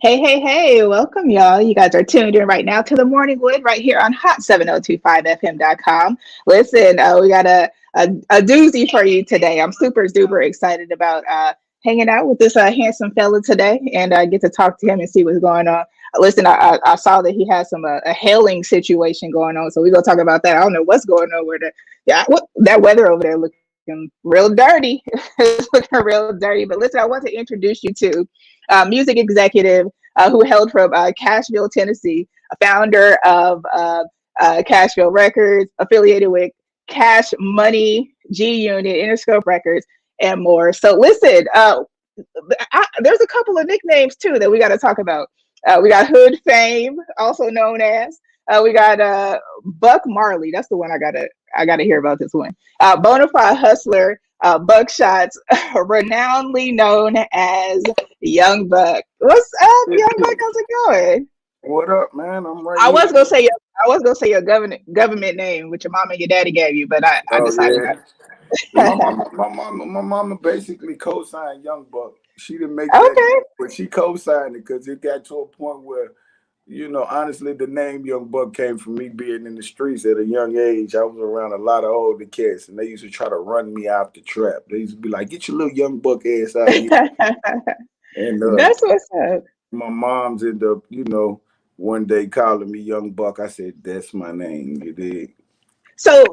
Hey, hey, hey, welcome, y'all. You guys are tuned in right now to the Morning Wood right here on hot7025fm.com. Listen, we got a doozy for you today. I'm super duper excited about hanging out with this handsome fella today and get to talk to him and see what's going on. Listen, I saw that he has some a hailing situation going on, so we're going to talk about that. I don't know what's going on with that weather over there looking real dirty. It's looking real dirty. But listen, I want to introduce you to music executive who hailed from Cashville, Tennessee, a founder of Cashville Records, affiliated with Cash Money, GUnit, Interscope Records, and more. So listen, there's a couple of nicknames too that we got to talk about. We got Hood Fame, also known as. We got Buck Marley. That's the one I gotta hear about this one. Bonafide hustler, Buckshots, renownedly known as Young Buck. What's up, Young Buck? How's it going? What up, man? I'm right I here. was gonna say your I was gonna say your government name, which your mom and your daddy gave you, but I Oh decided yeah. not. My mama basically co-signed Young Buck. She didn't make that, Okay. but she co-signed it because it got to a point where, honestly, the name Young Buck came from me being in the streets at a young age. I was around a lot of older cats, and they used to try to run me out the trap. They used to be like, "Get your little Young Buck ass out of here." And That's what's up. my mom's ended up, one day calling me Young Buck. I said, "That's my name." You did. So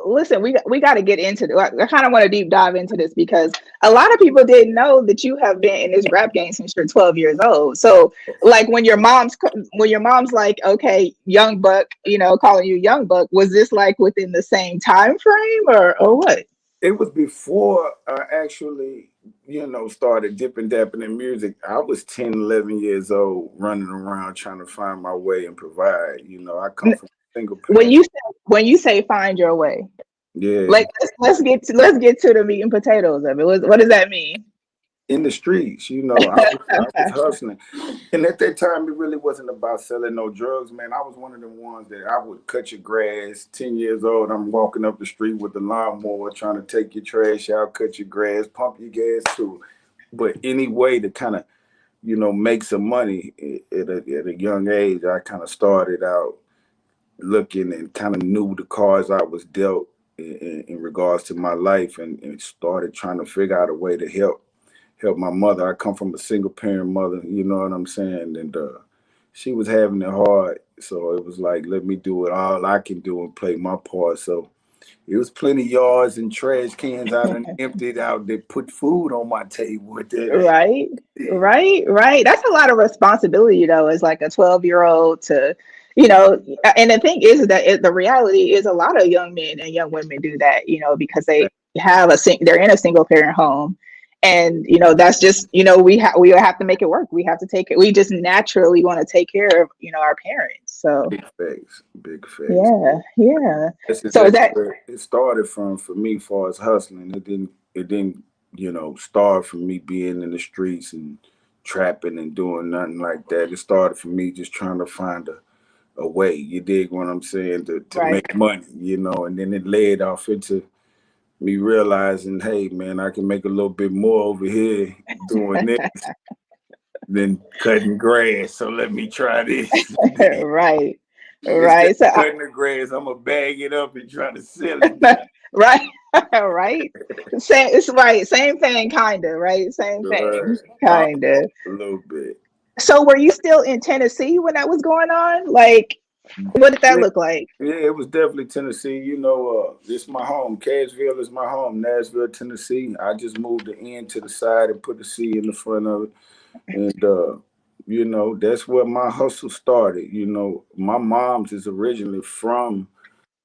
listen, we got to get into it. I kind of want to deep dive into this because a lot of people didn't know that you have been in this rap game since you're 12 years old. So like when your mom's like, okay, Young Buck, calling you Young Buck, was this like within the same time frame or what? It was before I actually, started dipping dapping in music. I was 10, 11 years old, running around trying to find my way and provide. I come N- from a single When parent. you say find your way, Yeah, like let's get to the meat and potatoes of it. What does that mean? in the streets. I was hustling, and at that time, it really wasn't about selling no drugs, man. I was one of the ones that I would cut your grass. 10 years old, I'm walking up the street with the lawnmower, trying to take your trash out, cut your grass, pump your gas too. But any way to kind of make some money at a young age. I kind of started out looking and kind of knew the cards I was dealt in regards to my life, and started trying to figure out a way to help my mother. I come from a single parent mother, you know what I'm saying, and she was having it hard, so it was like, let me do it all I can do and play my part. So it was plenty yards and trash cans out and emptied out that put food on my table with that. Right, right. That's a lot of responsibility, though, as like a 12-year-old to, and the thing is that the reality is a lot of young men and young women do that, because they're in a single parent home. And, that's just, we have to make it work. We have to take it. We just naturally want to take care of, our parents. So, Big facts, big facts. yeah, yeah. That's So is exactly that, where it started from for me, far as hustling. It didn't, start from me being in the streets and trapping and doing nothing like that. It started from me just trying to find a way. You dig what I'm saying? To right. make money, and then it led off into me realizing, hey man, I can make a little bit more over here doing this than cutting grass. So let me try this. Right, Instead right. So, of cutting the grass, I'm gonna bag it up and try to sell it. right, right. Same, it's right. Same thing, kind of, right? Same Right. thing, kind of. A little bit. So, were you still in Tennessee when that was going on? Like, what did that Yeah, look like? yeah, it was definitely Tennessee. This my home. Cashville is my home. Nashville, Tennessee. I just moved the N to the side and put the C in the front of it. And that's where my hustle started. My mom's is originally from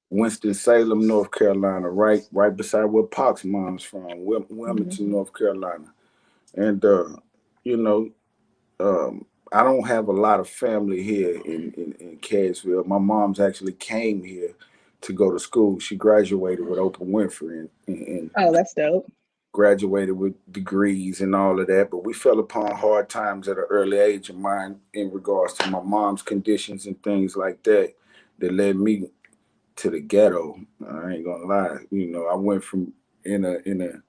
Winston-Salem, North Carolina, right beside where Pac's mom's from, Wilmington, Mhm. North Carolina. And you know, I don't have a lot of family here in Cashville. My mom's actually came here to go to school. She graduated with Oprah Winfrey and Oh, that's dope. graduated with degrees and all of that. But we fell upon hard times at an early age of mine in regards to my mom's conditions and things like that that led me to the ghetto. I ain't gonna lie. I went from in a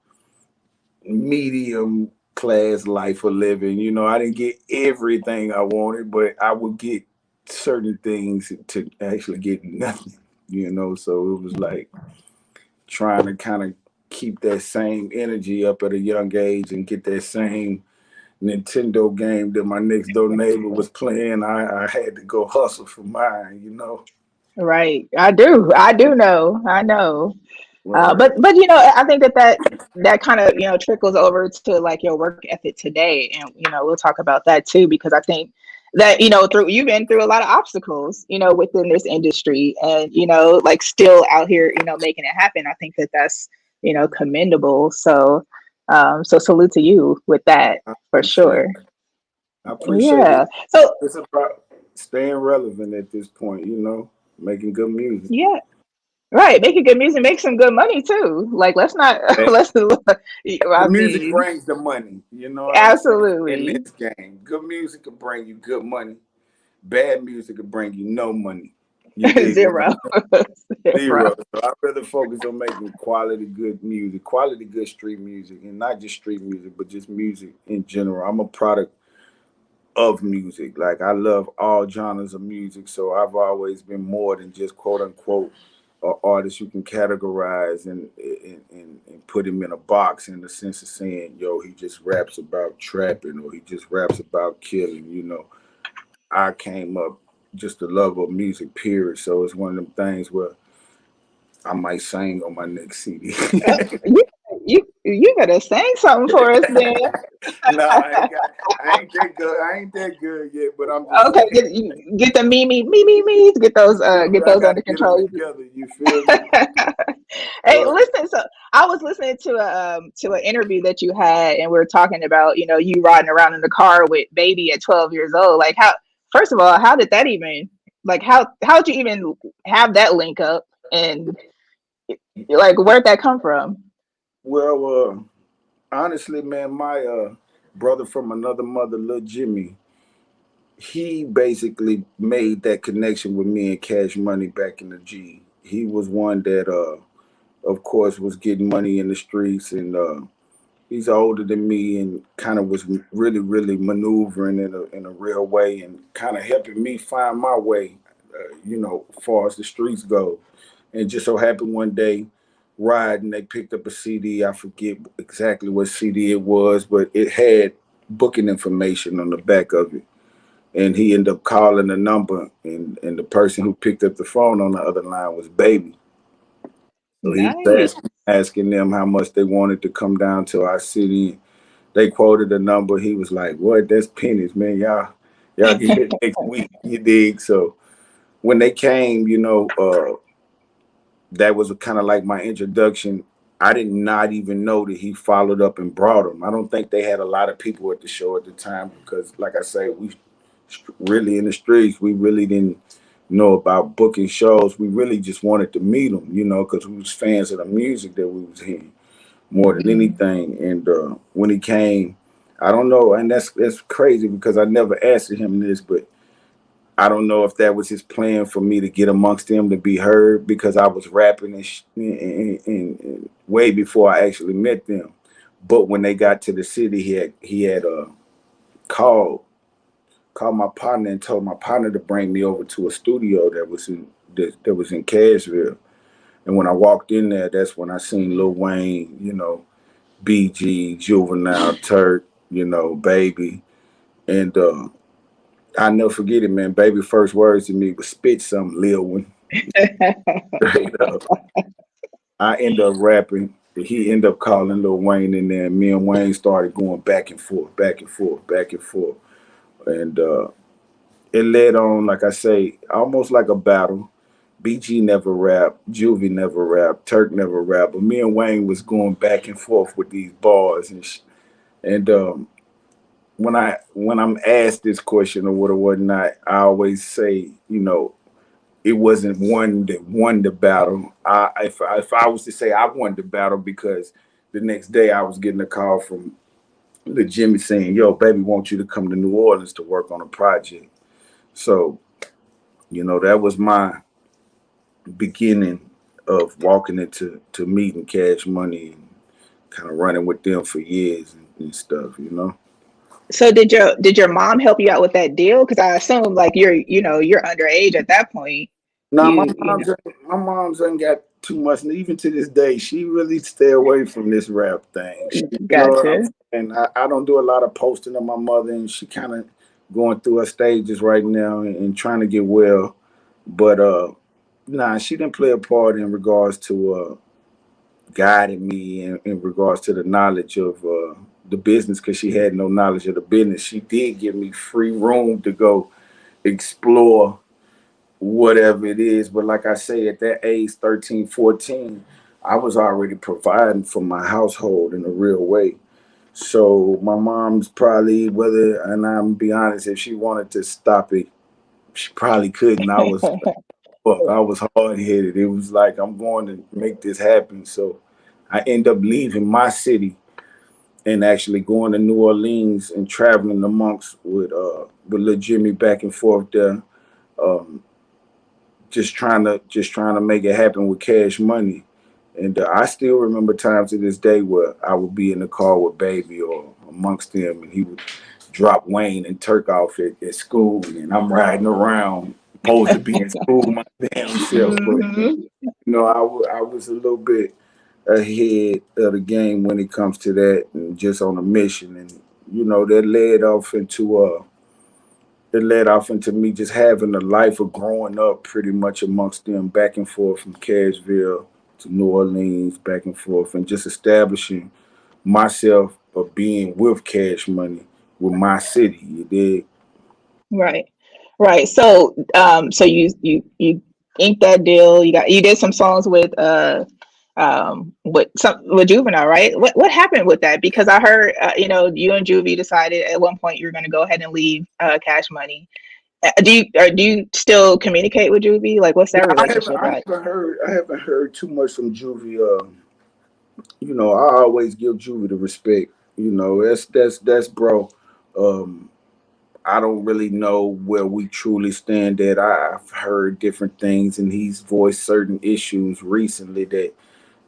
medium class life of living. You know, I didn't get everything I wanted, but I would get certain things to actually get nothing. You know, so it was like trying to kind of keep that same energy up at a young age and get that same Nintendo game that my next door neighbor was playing. I had to go hustle for mine, you know. Right. I do know. I know. Right. But I think that kind of trickles over to like your work ethic today, and we'll talk about that too, because I think that through you've been through a lot of obstacles within this industry, and like still out here making it happen. I think that that's commendable. So salute to you with that I for appreciate sure. I appreciate it. Yeah. So It's about staying relevant at this point, you know, making good music. yeah. Right, making good music, make some good money too. Like, let's not let's. The I music mean, brings the money. You know what I'm saying? In absolutely. this game, good music will bring you good money. Bad music will bring you no money. You dig what I'm Zero. saying? Zero. Zero. So I rather focus on making quality good music, quality good street music, and not just street music, but just music in general. I'm a product of music. Like I love all genres of music, so I've always been more than just quote unquote an artist you can categorize and put him in a box in the sense of saying, yo, he just raps about trapping or he just raps about killing. You know, I came up just the love of music, period. So it's one of them things where I might sing on my next CD. You you better sing something for us then. No, I ain't that good. I ain't that good yet, but I'm just Okay, saying. get the me, You feel me? get I those got to under get them control. together. You feel me? Hey, Uh, listen. So I was listening to an interview that you had, and we were talking about you riding around in the car with baby at 12 years old. Like, how? First of all, how did that even? Like, how'd you even have that link up? And like, where'd that come from? well, honestly, man, my brother from another mother, little Jimmy, he basically made that connection with me and Cash Money back in the G. He was one that, of course, was getting money in the streets, and he's older than me, and kind of was really, really maneuvering in a real way, and kind of helping me find my way, you know, as far as the streets go. And just so happened one day, riding, they picked up a CD. I forget exactly what CD it was, but it had booking information on the back of it. And he ended up calling the number, and the person who picked up the phone on the other line was Baby. So he was Nice. asking them how much they wanted to come down to our city. They quoted a number. He was like, "What? That's pennies, man. Y'all get it next week." You dig? So when they came, you know, that was kind of like my introduction. I did not even know that he followed up and brought them. I don't think they had a lot of people at the show at the time because, like I say, we really in the streets. We really didn't know about booking shows. We really just wanted to meet him, you know, because we was fans of the music that we was hearing more than Mhm. anything. And when he came, I don't know, and that's crazy because I never asked him this, but I don't know if that was his plan for me to get amongst them to be heard because I was rapping and way before I actually met them. But when they got to the city, he had called called my partner and told my partner to bring me over to a studio that was in Cashville. And when I walked in there, that's when I seen Lil Wayne, you know, BG, Juvenile, Turk, you know, Baby. And I never forget it, man. Baby first words to me was spit something, Lil one. Straight up. I end up rapping. He ended up calling Lil Wayne in there. And me and Wayne started going back and forth, back and forth, back and forth. And it led on, like I say, almost like a battle. BG never rapped, Juvie never rapped, Turk never rapped, but me and Wayne was going back and forth with these bars and when I'm asked this question or what or whatnot, I always say, you know, it wasn't one that won the battle. If I was to say I won the battle because the next day I was getting a call from the Jimmy saying, "Yo, baby, want you to come to New Orleans to work on a project." So you know that was my beginning of walking into meeting Cash Money kind of running with them for years and stuff, you know. So did your mom help you out with that deal? Because I assume like you're underage at that point. Now You know. my mom's ain't got too much, and even to this day, she really stay away from this rap thing. You know what I'm Gotcha. saying? I don't do a lot of posting of my mother, and she kind of going through her stages right now and trying to get well. But nah, she didn't play a part in regards to guiding me in regards to the knowledge of the business because she had no knowledge of the business. She did give me free room to go explore whatever it is. But like I say, at that age, 13, 14, I was already providing for my household in a real way. So my mom's probably, whether, and I'm be honest, if she wanted to stop it, she probably couldn't. I was, fuck, I was hard headed. It was like, I'm going to make this happen. So I end up leaving my city and actually going to New Orleans and traveling amongst with little Jimmy back and forth there. Um, just trying to make it happen with cash money. And I still remember times to this day where I would be in the car with Baby or amongst them, and he would drop Wayne and Turk off at school, and I'm riding around, supposed to be in school my damn self. But Hmm. I was a little bit ahead of the game when it comes to that, and just on a mission, and that led off into me just having a life of growing up pretty much amongst them, back and forth from Cashville to New Orleans, back and forth, and just establishing myself of being with Cash Money with my city. You did. Right. Right. So you inked that deal. You did some songs with Juvenile, right? What happened with that? Because I heard you and Juvie decided at one point you're going to go ahead and leave Cash Money. Do you still communicate with Juvie? Like, what's Yeah, that relationship like? I haven't heard too much from Juvie. I always give Juvie the respect. That's bro. Um, I don't really know where we truly stand at. I've heard different things, and he's voiced certain issues recently that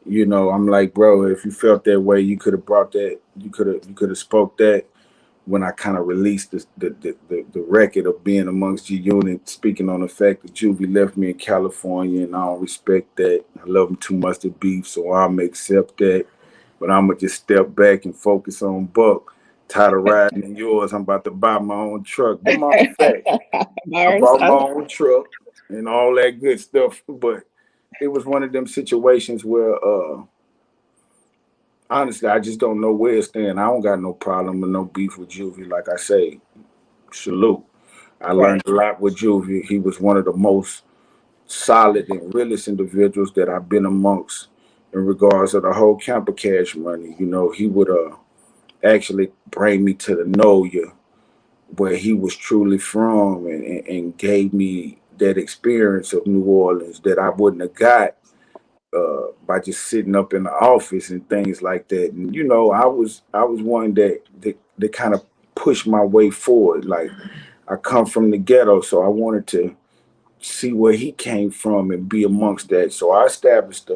I'm like, bro, if you felt that way, you could have brought that. You could have spoke that when I kind of released the record of being amongst GUnit, speaking on the fact that Juvie left me in California, and I don't respect that. I love him too much to beef, so I'm gonna accept that. But I'm gonna just step back and focus on Buck. Tired of riding in yours. I'm about to buy my own truck. Them all facts. I Mars. bought my own truck and all that good stuff. But it was one of them situations where honestly, I just don't know where it stands. I don't got no problem with no beef with Juvie. Like I say, salute. I learned Right. a lot with Juvie. He was one of the most solid and realest individuals that I've been amongst in regards to the whole camp of Cash Money. He would actually bring me to the know you where he was truly from and gave me that experience of New Orleans that I wouldn't have got by just sitting up in the office and things like that. And I was one that kind of pushed my way forward. Like I come from the ghetto, so I wanted to see where he came from and be amongst that. So I established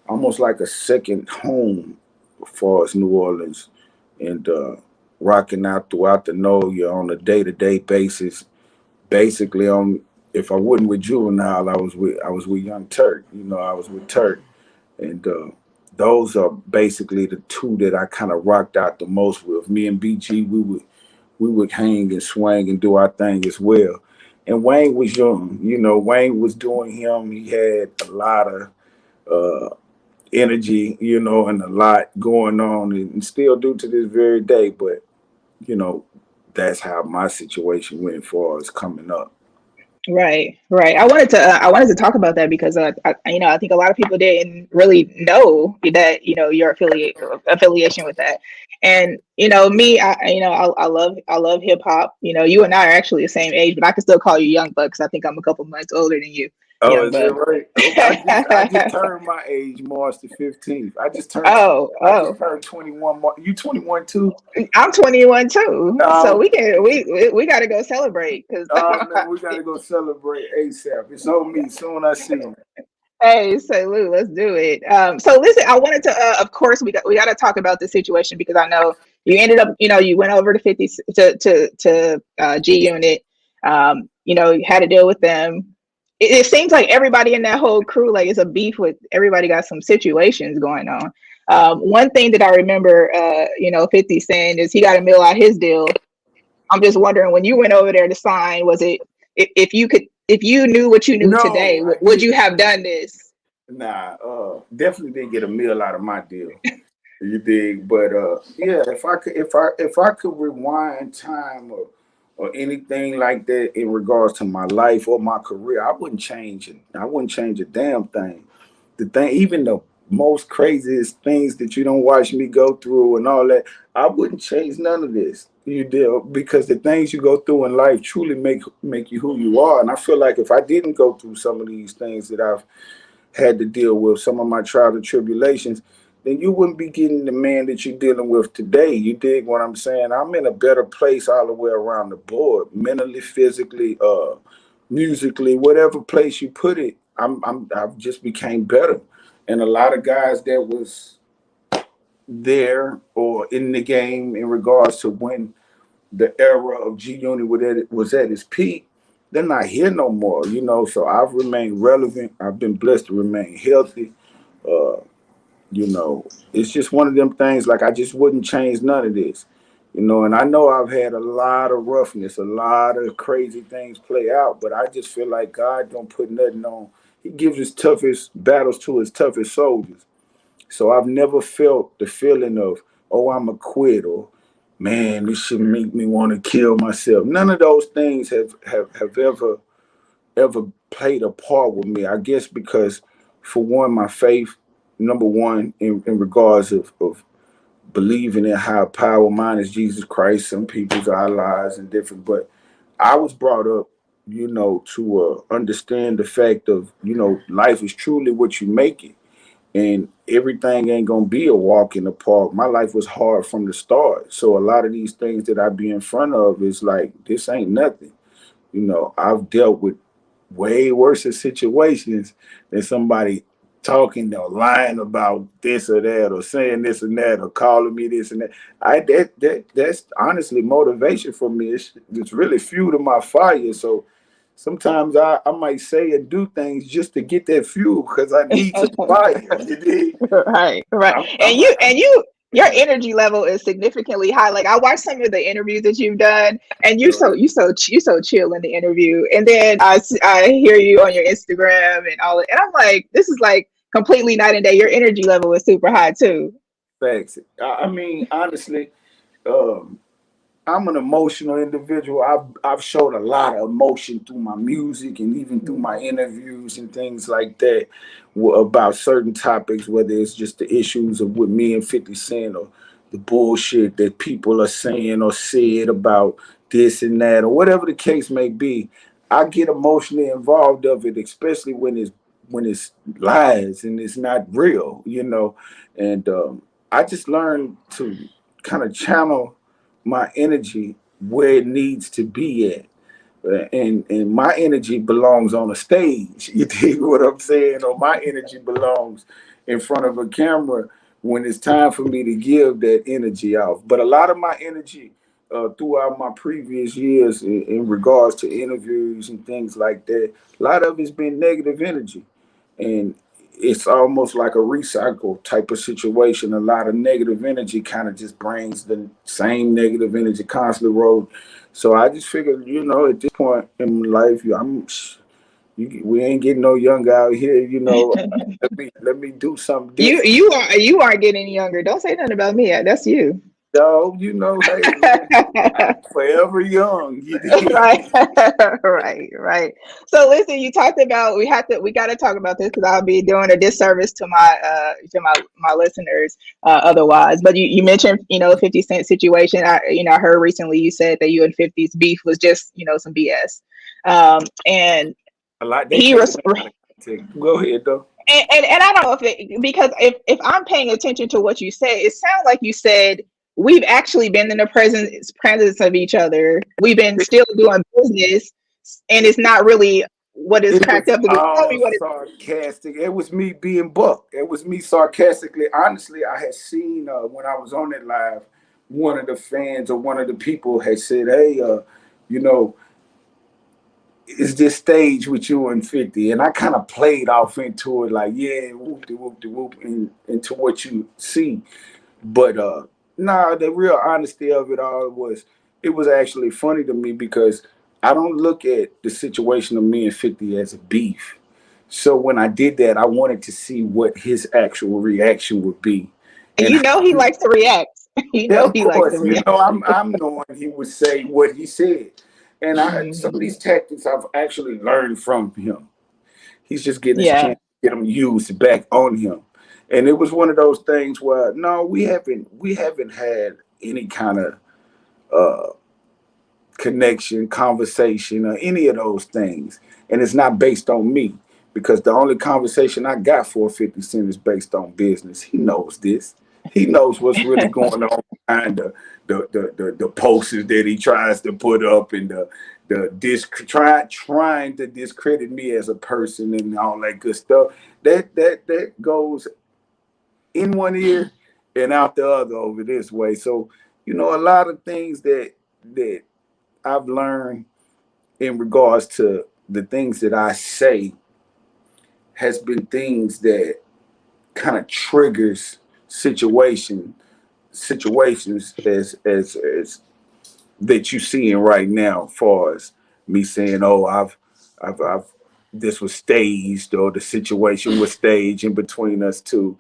almost like a second home as far as New Orleans and rocking out throughout the NOLA on a day-to-day basis. Basically, on if I wasn't with Juvenile, I was with Young Turk. I was with Turk, and those are basically the two that I kind of rocked out the most with. Me and BG, we would hang and swing and do our thing as well. And Wayne was young, Wayne was doing him. He had a lot of uh, energy, and a lot going on, and still do to this very day. But you know, that's how my situation went as far as coming up. Right, right. I wanted to talk about that because I think a lot of people didn't really know that your affiliation with that, and me, I love hip hop. You and I are actually the same age, but I can still call you Young Buck because I think I'm a couple months older than you, Oh, Young is it Buck. right? Okay, I just turned my age March the 15th. Oh, I just oh, turned 21. You 21 too? I'm 21 too, so Oh, we can we got to go celebrate because oh man, we gotta go celebrate ASAP. It's on me soon. I see you. Hey, salute. Let's do it. So listen, I wanted to, of course, we got to talk about the situation because I know you ended up, you went over to 50 to GUnit. You had to deal with them. It seems like everybody in that whole crew, like, it's a beef with everybody. Got some situations going on. One thing that I remember, 50 saying is he got to mill out his deal. I'm just wondering, when you went over there to sign, was it, if you knew what you knew today, No, I would did. you have done this? Nah, definitely didn't get a meal out of my deal. You dig? But yeah, if I could rewind time or anything like that in regards to my life or my career, I wouldn't change it. I wouldn't change a damn thing. The thing, even the most craziest things that you don't watch me go through and all that, I wouldn't change none of this. You do, because the things you go through in life truly make you who you are. And I feel like if I didn't go through some of these things that I've had to deal with, some of my trials and tribulations, then you wouldn't be getting the man that you're dealing with today. You dig what I'm saying? I'm in a better place all the way around the board, mentally, physically, musically, whatever place you put it. I've just became better. And a lot of guys that was there or in the game in regards to when the era of GUnit was at its peak, they're not here no more, So I've remained relevant. I've been blessed to remain healthy. Uh, it's just one of them things. Like, I just wouldn't change none of this, And I know I've had a lot of roughness, a lot of crazy things play out, but I just feel like God don't put nothing on. He gives his toughest battles to his toughest soldiers. So I've never felt the feeling of, oh, I'm a quit, or man, this should make me want to kill myself. None of those things have ever played a part with me. I guess because, for one, my faith, number one, in regards of believing in higher power, mine is Jesus Christ. Some people's our lives and different, but I was brought up, to understand the fact of, life is truly what you make it, and everything ain't gonna be a walk in the park. My life was hard from the start, so a lot of these things that I be in front of is like, this ain't nothing. I've dealt with way worse situations than somebody talking or lying about this or that, or saying this and that, or calling me this and that. That's honestly motivation for me. It's really fuel to my fire. So sometimes I might say and do things just to get that fuel because I need some fire. You dig? Right, right. I'm, And I'm your energy level is significantly high. Like, I watched some of the interviews that you've done, and you so chill in the interview. And then I hear you on your Instagram and all, and I'm like, this is like completely night and day. Your energy level is super high too. Facts. I mean, honestly, um, I'm an emotional individual. I've showed a lot of emotion through my music and even through my interviews and things like that, about certain topics, whether it's just the issues of with me and 50 Cent, or the bullshit that people are saying or said about this and that, or whatever the case may be. I get emotionally involved of it, especially when it's lies and it's not real. And I just learned to kind of channel my energy where it needs to be at. And my energy belongs on a stage. You dig what I'm saying? Or my energy belongs in front of a camera when it's time for me to give that energy off. But a lot of my energy, throughout my previous years in regards to interviews and things like that, a lot of it's been negative energy. And it's almost like a recycle type of situation. A lot of negative energy kind of just brings the same negative energy constantly rolled. So I just figured, at this point in life, we ain't getting no younger out here. Let me do something You different. you are getting younger. Don't say nothing about me. That's you. Dog, hey man, I'm forever young. You Right. dig? Right, right. So listen, you talked about, we got to talk about this because I'll be doing a disservice to my listeners otherwise. But you mentioned, 50 Cent situation. I heard recently you said that you and 50's beef was just, some BS. And A lot they he take was me out of context. Go ahead though. and I don't know because if I'm paying attention to what you said, it sounds like you said we've actually been in the presence of each other. We've been still doing business, and it's not really. what is It cracked was up to me? Tell me all what it sarcastic. It was me being Buck. It was me sarcastically. Honestly, I had seen when I was on it live, one of the fans or one of the people had said, "Hey, you know, is this stage with you and 50?" And I kind of played off into it like, "Yeah, whoop de whoop de whoop," into what you see. But nah, the real honesty of it all was it was actually funny to me because I don't look at the situation of me and 50 as a beef. So when I did that, I wanted to see what his actual reaction would be. and And you know he likes to react. You yeah, know of he likes to course, react. I'm knowing he would say what he said. And some of Mhm. these tactics I've actually learned from him. He's just getting his Yeah. chance to get them used back on him. And it was one of those things where no, we haven't had any kind of uh, connection, conversation, or any of those things. And it's not based on me because the only conversation I got for 50 Cent is based on business. He knows this. He knows what's really going on behind the posters that he tries to put up and trying to discredit me as a person and all that good stuff. That goes in one ear and out the other over this way. So, a lot of things that I've learned in regards to the things that I say has been things that kind of triggers situations as that you seeing right now, as far as me saying, "Oh, I've this was staged," or the situation was staged in between us two.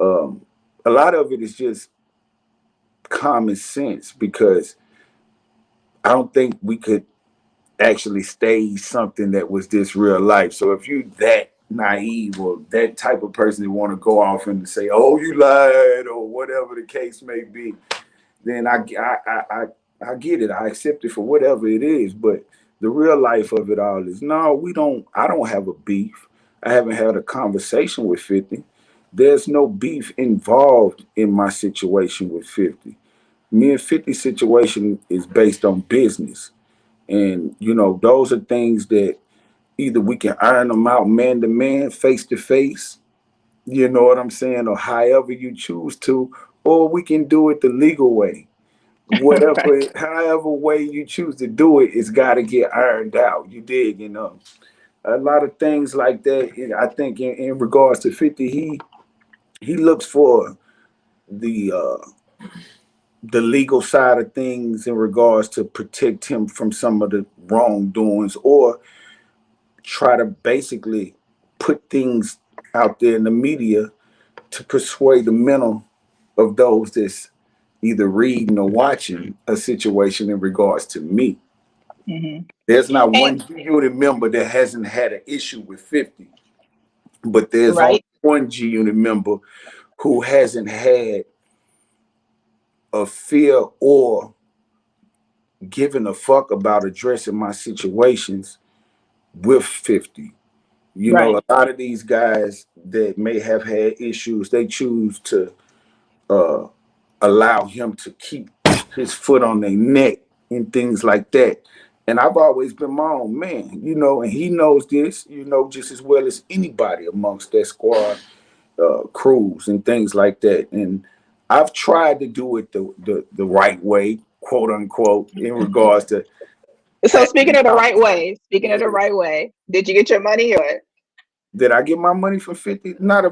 Um, a lot of it is just common sense because I don't think we could actually stage something that was this real life. So if you that naive or that type of person that want to go off and say, "Oh, you lied," or whatever the case may be, then I get it. I accept it for whatever it is. But the real life of it all is no, we don't. I don't have a beef. I haven't had a conversation with 50. There's no beef involved in my situation with 50. Me and 50 situation is based on business. And, those are things that either we can iron them out man to man, face to face, you know what I'm saying, or however you choose to, or we can do it the legal way. Right. However way you choose to do it, it's got to get ironed out. You dig, a lot of things like that. I think in regards to 50, he looks for the uh, the legal side of things in regards to protect him from some of the wrongdoings, or try to basically put things out there in the media to persuade the mental of those that's either reading or watching a situation in regards to me. Hmm. There's not And one G-Unit member that hasn't had an issue with 50, but there's only right. one G-Unit member who hasn't had a fear or given a fuck about addressing my situations with 50. Right. A lot of these guys that may have had issues, they choose to uh, allow him to keep his foot on their neck and things like that. And I've always been my own man, and he knows this, just as well as anybody amongst that squad, crews and things like that. And I've tried to do it the right way, quote unquote, in regards to So having conversations. speaking of Yeah. the right way, did you get your money or? Did I get my money for 50? Not.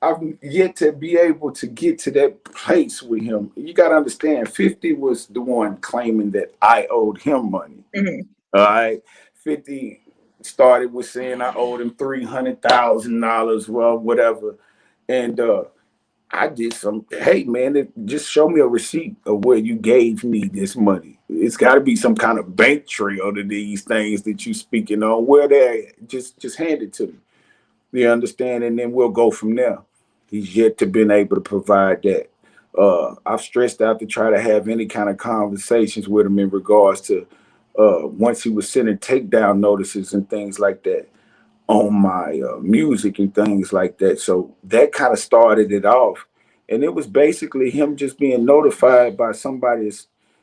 I've yet to be able to get to that place with him. You got to understand, 50 was the one claiming that I owed him money. Mhm. All right, 50 started with saying I owed him $300,000, well, whatever, and I did some. Hey man, just show me a receipt of where you gave me this money. It's got to be some kind of bank trail to these things that you speaking on. Where they just hand it to me. You understand, and then we'll go from there. He's yet to been able to provide that. I've stressed out to try to have any kind of conversations with him in regards to once he was sending takedown notices and things like that on my music and things like that. So that kind of started it off. And it was basically him just being notified by somebody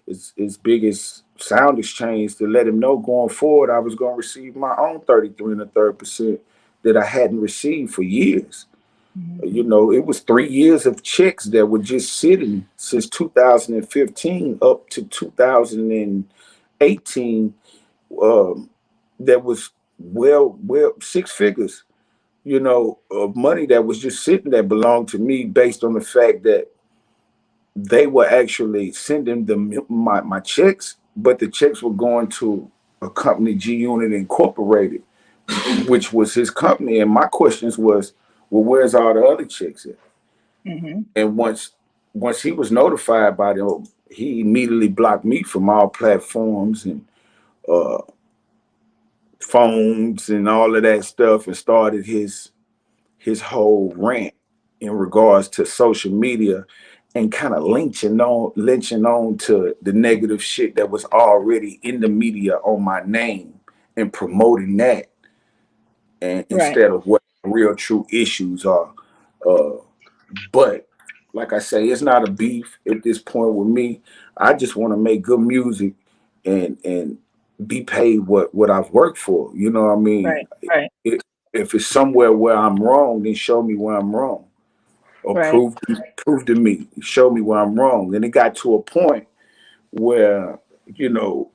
as big as sound exchange to let him know going forward I was going to receive my own 33 and a third percent that I hadn't received for years. You Mhm. know, it was 3 years of checks that were just sitting since 2015 up to 2018. That was well, six figures, you know, of money that was just sitting that belonged to me based on the fact that they were actually sending my checks, but the checks were going to a company, GUnit Incorporated, which was his company. And my questions was, well, where's all the other checks at? Mhm. And once he was notified by them, he immediately blocked me from all platforms and uh, phones and all of that stuff, and started his whole rant in regards to social media and kind of lynching on to the negative shit that was already in the media on my name and promoting that, and Right. instead of what real true issues are. Uh, but like I say, it's not a beef at this point with me. I just want to make good music and be paid what I've worked for. You know what I mean? Right. Right. It, if it's somewhere where I'm wrong, then show me where I'm wrong, or Right. prove to me, show me where I'm wrong. And it got to a point where, you know,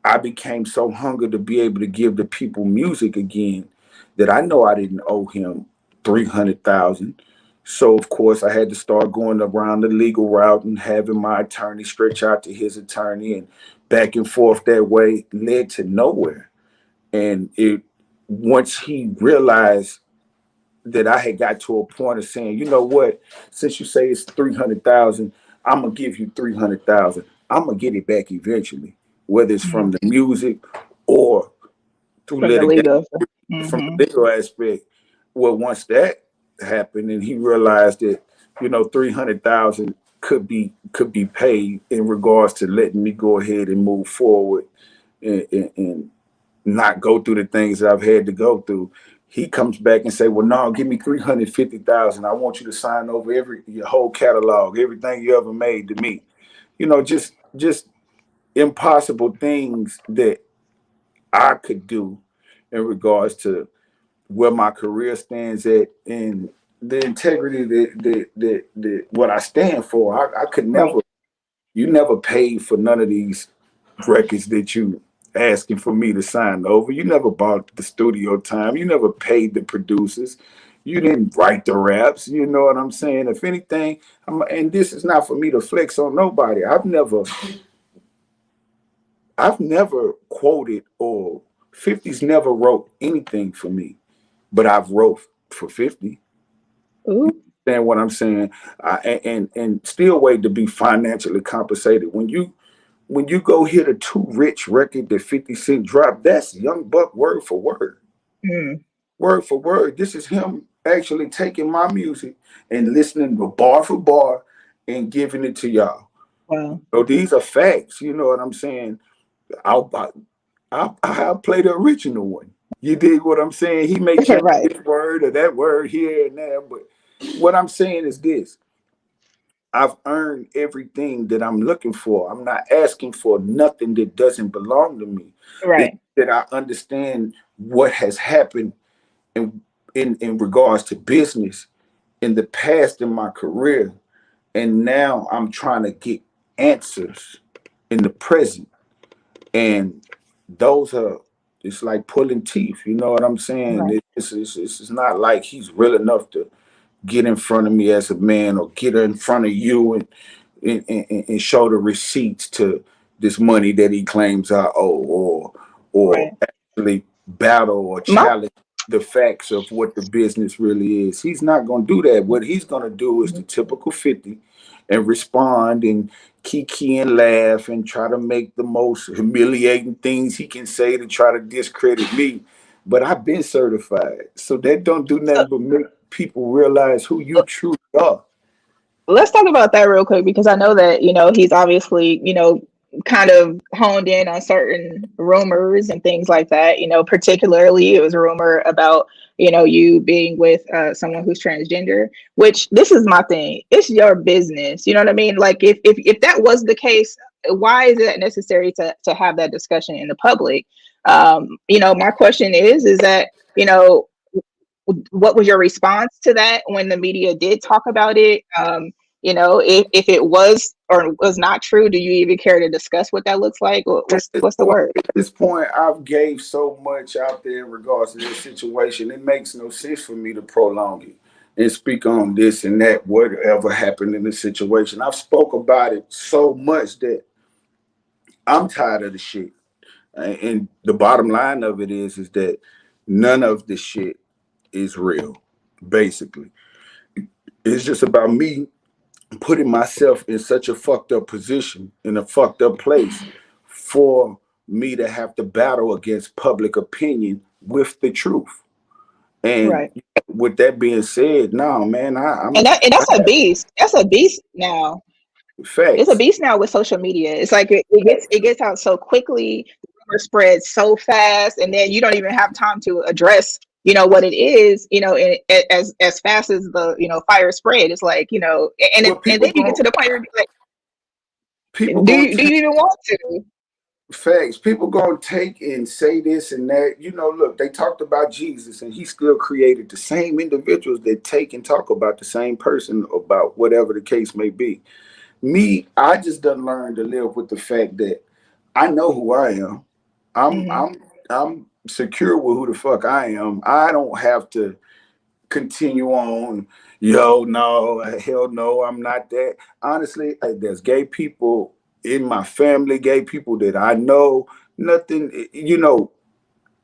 I became so hungry to be able to give the people music again that I know I didn't owe him 300,000. So of course I had to start going around the legal route and having my attorney stretch out to his attorney, and back and forth that way led to nowhere. And it once he realized that I had got to a point of saying, you know what, since you say it's 300,000, I'm gonna give you 300,000. I'm gonna get it back eventually, whether it's from Mhm. the music or through From the litigation, legal. from Mhm. the legal aspect. Well, once that happened, and he realized that, you know, 300,000 could be paid in regards to letting me go ahead and move forward and not go through the things that I've had to go through. He comes back and say, "Well, no, give me 350,000. I want you to sign over your whole catalog, everything you ever made to me." You know, just impossible things that I could do in regards to where my career stands at and the integrity that what I stand for. I could Right. never. You never paid for none of these records that you asking for me to sign over. You never bought the studio time. You never paid the producers. You didn't write the raps. You know what I'm saying? If anything, and this is not for me to flex on nobody. I've never quoted, or 50's never wrote anything for me, but I've wrote for 50. Ooh. Understand what I'm saying? And still wait to be financially compensated. When you go hear the Too Rich record that 50 Cent dropped, that's Young Buck word for word. Mm. Word for word. This is him actually taking my music and listening to bar for bar and giving it to y'all. Wow. So these are facts. You know what I'm saying? I'll, I'll play the original one. You dig what I'm saying? He may change Right. this word or that word here and there, but what I'm saying is this: I've earned everything that I'm looking for. I'm not asking for nothing that doesn't belong to me. It's Right. that I understand what has happened in in regards to business in the past in my career, and now I'm trying to get answers in the present. And those are, it's like pulling teeth. You know what I'm saying? Right. It's not like he's real enough to get in front of me as a man, or get in front of you and show the receipts to this money that he claims I owe, or Right. actually battle or My. challenge the facts of what the business really is. He's not going to do that. What he's going to do is the typical 50 and respond and kiki and laugh and try to make the most humiliating things he can say to try to discredit me. But I've been certified, so that don't do So, nothing but make people realize who you truly are. let's talk about that real quick because I know that, he's obviously, kind of honed in on certain rumors and things like that. Particularly it was a rumor about, you being with someone who's transgender, which this is my thing. It's your business. You know what I mean? Like if that was the case, why is it necessary to have that discussion in the public? My question is that, what was your response to that when the media did talk about it? If it was or was not true, do you even care to discuss what that looks like? What's the word? At this point, I've gave so much out there in regards to this situation. It makes no sense for me to prolong it and speak on this and that, whatever happened in the situation. I've spoke about it so much that I'm tired of the shit. And the bottom line of it is that none of the shit is real, basically. It's just about me putting myself in such a fucked up position, in a fucked up place, for me to have to battle against public opinion with the truth. And Right. with that being said, no, man, I'm That's a beast. That's a beast now. It's a facts. beast now with social media. It's like it gets out so quickly, the rumor spreads so fast, and then you don't even have time to address, what it is, as fast as the fire spread. It's like, Well, and then you get to the point where you're people like, do gonna you even want to? facts. People gonna take and say this and that. Look, they talked about Jesus, and he still created the same individuals that take and talk about the same person about whatever the case may be. Me, I just done learned to live with the fact that I know who I am. I'm Hmm. I'm I'm secure with who the fuck I am. I don't have to continue on. Yo, no, hell no, I'm not that. Honestly, there's gay people in my family, gay people that I know. Nothing,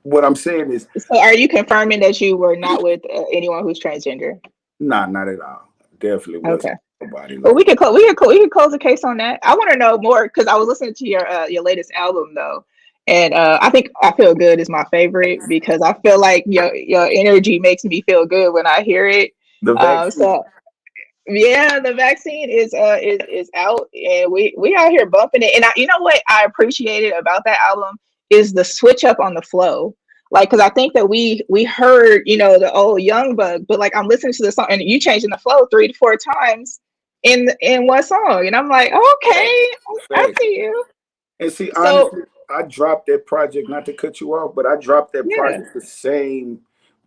what I'm saying is, So, are you confirming that you were not with anyone who's transgender? nah, not at all. Definitely wasn't Okay. nobody Well, like we could we could close the case on that. I want to know more because I was listening to your latest album though, and I think "I Feel Good" is my favorite because I feel like your energy makes me feel good when I hear it. the vaccine. So yeah, the vaccine is out, and we out here bumping it. And you know what I appreciated about that album is the switch up on the flow. Like, because I think that we heard the old Young Bug, but like I'm listening to the song and you changing the flow 3 to 4 times in one song, and I'm like, okay, I Facts. see you. And see, So honestly, I dropped that project, not to cut you off, but I dropped that yeah, project the same,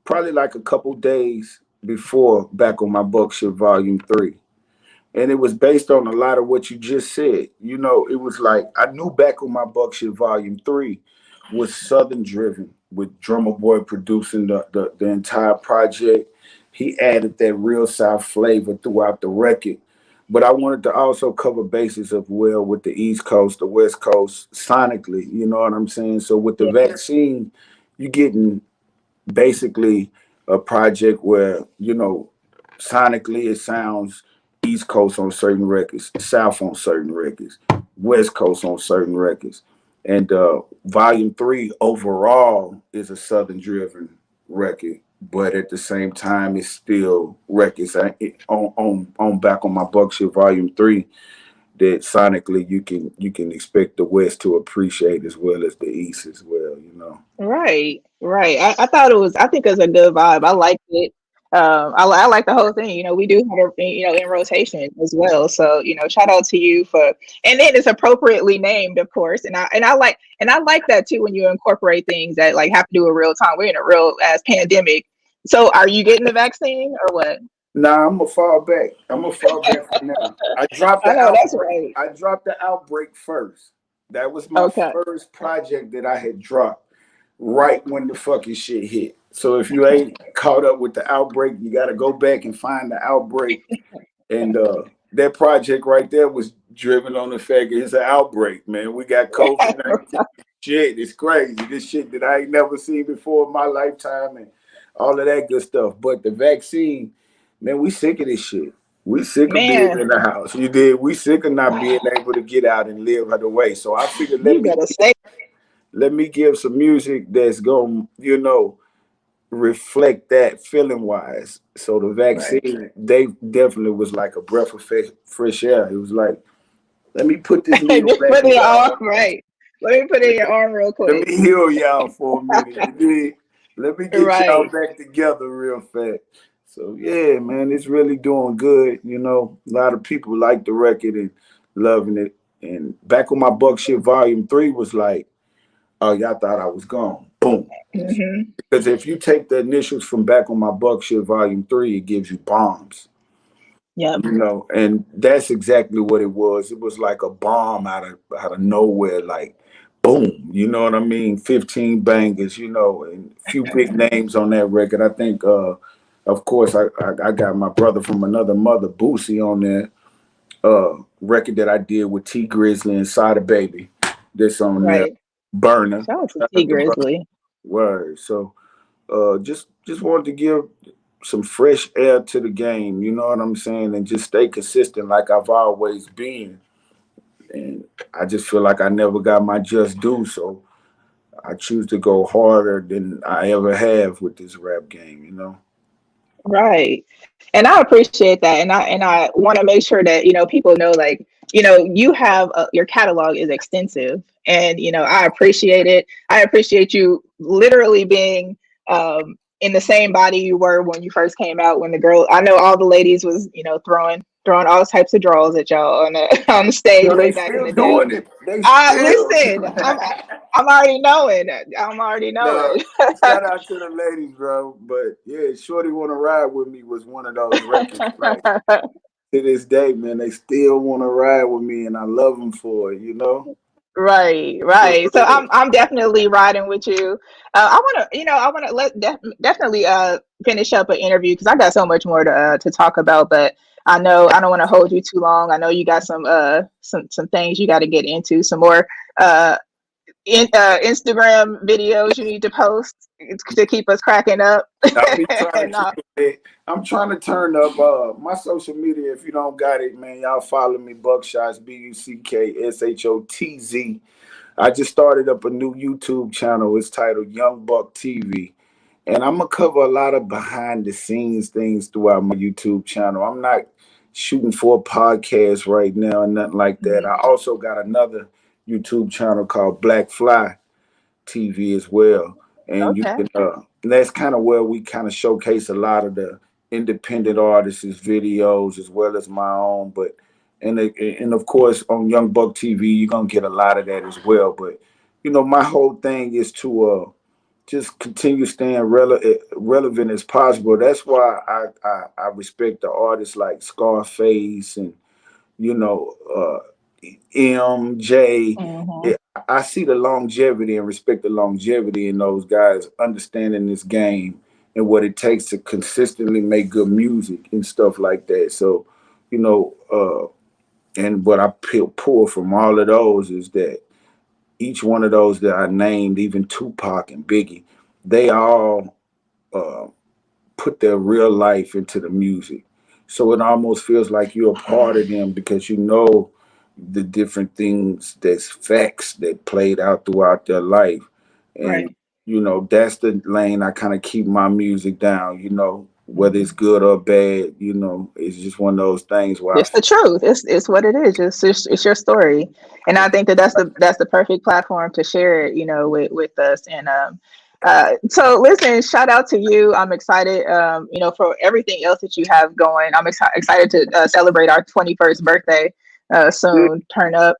probably like a couple days before Back on My Buckshot Volume 3. And it was based on a lot of what you just said. It was like I knew Back on My Buckshot Volume 3 was Southern driven, with Drummer Boy producing the entire project. He added that real South flavor throughout the record. But I wanted to also cover bases of well with the East Coast, the West Coast, sonically, you know what I'm saying? So with the yeah, vaccine, you're getting basically a project where, sonically it sounds East Coast on certain records, South on certain records, West Coast on certain records. And Volume 3 overall is a Southern driven record, but at the same time, it's still records on Back on My Buckshot Volume 3 that sonically you can expect the West to appreciate as well as the East as well. right. I think it was a good vibe. I liked it. I like the whole thing. We do have it, in rotation as well. So, shout out to you for, and then it's appropriately named, of course. And I like that too when you incorporate things that like have to do with real time. We're in a real ass pandemic. So, are you getting the vaccine or what? Nah, I'm gonna fall back. I'm gonna fall back for now. I dropped I the know that's outbreak. right. I dropped the outbreak first. That was my Okay. first project that I had dropped right when the fucking shit hit. So if you ain't caught up with the outbreak, you gotta go back and find the outbreak. And that project right there was driven on the fact it's an outbreak, man. We got COVID-19. Shit, it's crazy. This shit that I ain't never seen before in my lifetime and all of that good stuff. But the vaccine, man, we sick of this shit. We sick of being Man, in the house. You did. We sick of not being able to get out and live other way. So I figured you better say let me give some music that's gonna, reflect that feeling wise. So the right. vaccine, they definitely was like a breath of fresh air. It was like, let me put this needle Just back put in it in your arm, y'all. right. Let me put it in your arm real Let quick. me heal y'all for a minute. You dig? Let me get y'all Right. back together real fast. So yeah, man, it's really doing good. You know, a lot of people like the record and loving it. And back on my Buck Shit Volume 3 was like, oh, y'all thought I was gone. Boom. Hmm. Because if you take the initials from back on my Buck Shit Volume 3, it gives you bombs. Yep. You know, and that's exactly what it was. It was like a bomb out of nowhere, like boom. You know what I mean? 15 bangers, you know, and a few big names on that record. I think of course I got my brother from another mother, Boosie, on there. Record that I did with T Grizzly and Sada Baby. This on there. Right. Burner. Shout out to Shout T out to Burner. Grizzly. Word. So just wanted to give some fresh air to the game, you know what I'm saying, and just stay consistent like I've always been. And I just feel like I never got my just due, so I choose to go harder than I ever have with this rap game, you know. Right. And I appreciate that. And I want to make sure that, people know, like, you have your catalog is extensive, and I appreciate it. I appreciate you literally being in the same body you were when you first came out, when the girl, I know all the ladies was, throwing all types of draws at y'all on the on the stage Yo, way they back in still the day. doing it. They still Listen, doing I'm already knowing. I'm already No, knowing. shout out to the ladies, bro. But yeah, Shorty Wanna Ride With Me was one of those records. Like, to this day, man, they still want to ride with me, and I love them for it, you know? Right, For right. So real. I'm definitely riding with you. I want to definitely finish up an interview because I got so much more to talk about. But I know I don't want to hold you too long. I know you got some things you got to get into, some more uh Instagram videos you need to post to keep us cracking up. I'll be trying to and keep it. I'm trying to turn up my social media. If you don't got it, man, y'all follow me, Buckshots, BUCKSHOTZ. I just started up a new YouTube channel. It's titled Young Buck TV. And I'm gonna cover a lot of behind the scenes things throughout my YouTube channel. I'm not shooting for a podcast right now and nothing like that. Mhm. I also got another YouTube channel called Black Fly TV as well. And you Okay. can and that's kind of where we kind of showcase a lot of the independent artists' videos as well as my own. But and of course on Young Buck TV you're gonna get a lot of that as well. But you know, my whole thing is to just continue staying relevant as possible. That's why I respect the artists like Scarface and you know, MJ. Hmm. Yeah, I see the longevity and respect the longevity in those guys understanding this game and what it takes to consistently make good music and stuff like that. So, you know, and what I pull from all of those is that each one of those that I named, even Tupac and Biggie, they all uh, put their real life into the music. So it almost feels like you're a part of them because you know the different things that's facts that played out throughout their life. And, Right. you know, that's the lane I kind of keep my music down, you know, whether it's Mhm. good or bad, you know, it's just one of those things where I It's the truth. It's what it is. It's your story, and I think that that's the perfect platform to share it. With us. And so listen. Shout out to you. I'm excited. For everything else that you have going. I'm excited to celebrate our 21st birthday feel. soon. Turn up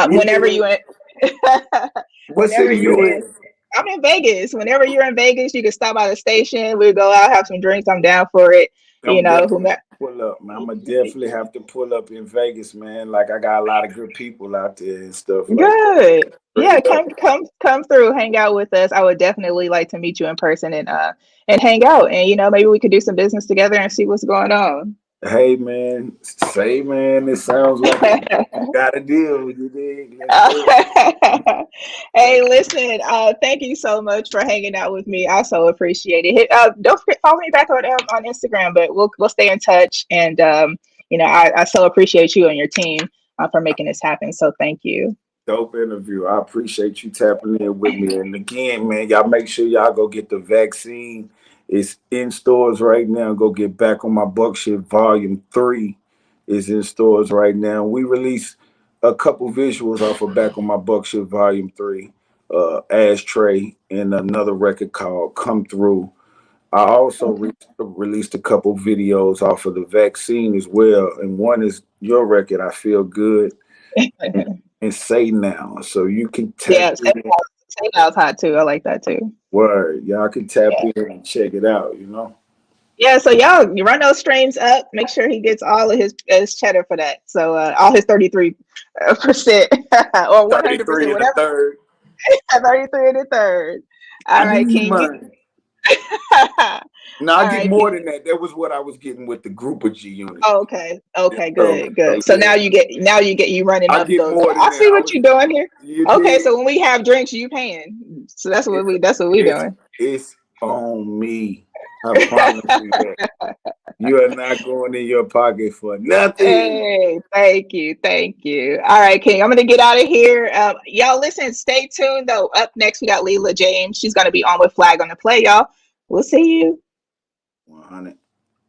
You whenever you in, in. what Whenever city you you in. in? I'm in Vegas. Whenever you're in Vegas, you can stop by the station. We'll go out, have some drinks. I'm down for it. I'm Who definitely pull up, man. I'm gonna definitely have to pull up in Vegas, man. Like I got a lot of good people out there and stuff like that. Good. Yeah, Straight up. come through, hang out with us. I would definitely like to meet you in person and hang out, and maybe we could do some business together and see what's going on. Hey man, say man, it sounds like a got a deal. You dig? Let's do it. Hey, listen, thank you so much for hanging out with me. I so appreciate it. Don't forget follow me back on Instagram, but we'll stay in touch. And I so appreciate you and your team for making this happen. So thank you. Dope interview. I appreciate you tapping in with me. And again, man, y'all make sure y'all go get the vaccine. It's in stores right now. Go get Back on My Buck Shit Volume 3 is in stores right now. We released a couple visuals off of Back on My Buck Shit Volume 3. Ashtray, and another record called Come Through. I also released a couple videos off of the vaccine as well, and one is your record, I Feel Good, and Say Now. So you can tap Yeah, in. Say Now's hot too. I like that too. Word, y'all can tap Yeah. in and check it out, you know? Yeah, so y'all, you run those streams up. Make sure he gets all of his cheddar for that. So all his 33% or 100%, 33 and a whatever. third. 33 and a third. All I right, need King. mine. No, I All get right, more King. than that. That was what I was getting with the group of GUnit. Oh, okay. Okay, So, good. So yeah, you running I up get those. more than I that. see what you're doing here. You Okay, did. so when we have drinks, you paying. So that's what we It's, doing. it's on me. I promise you that. You are not going in your pocket for nothing. Hey, thank you. All right, King. I'm gonna get out of here. Y'all, listen. Stay tuned though. Up next, we got Leela James. She's gonna be on with Flag on the Play, y'all. We'll see you. 100.